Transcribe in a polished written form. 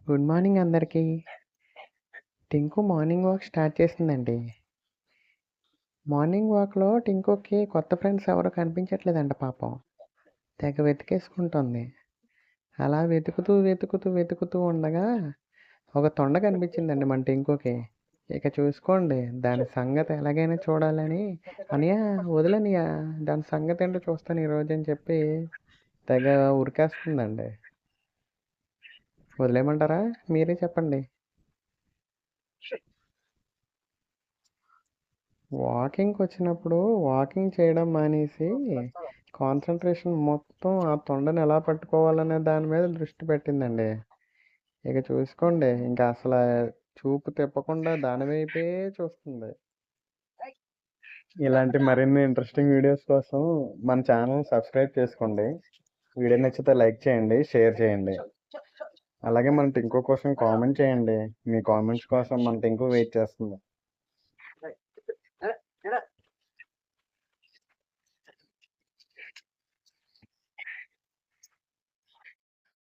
Good morning అందరికీ. Tinku morning walk start చేసిందండి. Morning వాక్‌లో టింకుకి కొత్త ఫ్రెండ్స్ ఎవరు కనిపించట్లేదంట పాపం. తెగ వెతికేసుకుంటోంది. అలా వెతుకుతూ ఉండగా ఒక తొండ కనిపించిందండి మన టింకుకి. ఇక చూసుకోండి దాని సంగతి ఎలాగైనా చూడాలని, "అన్నయ్య వదిలన్నయ్య దాని సంగతేంటో చూస్తాను ఈరోజు" అని చెప్పి తెగ ఉరికేస్తుందండి. వదిలేయమంటారా? మీరే చెప్పండి. వాకింగ్‌కొచ్చినప్పుడు వాకింగ్ చేయడం మానేసి, కాన్సంట్రేషన్ మొత్తం ఆ తొండని ఎలా పట్టుకోవాలనే దాని మీద దృష్టి పెట్టిందండి. ఇక చూసుకోండి ఇంక అసల చూపు తిప్పకుండా దాని వైపే చూస్తుంది. ఇలాంటి మరిన్ని ఇంట్రెస్టింగ్ వీడియోస్ కోసం మన ఛానల్ సబ్స్క్రైబ్ చేసుకోండి. వీడియో నచ్చితే లైక్ చేయండి, షేర్ చేయండి. అలాగే మన టింకు కోసం కామెంట్ చేయండి. మీ కామెంట్స్ కోసం మన టింకు వెయిట్ చేస్తుంది.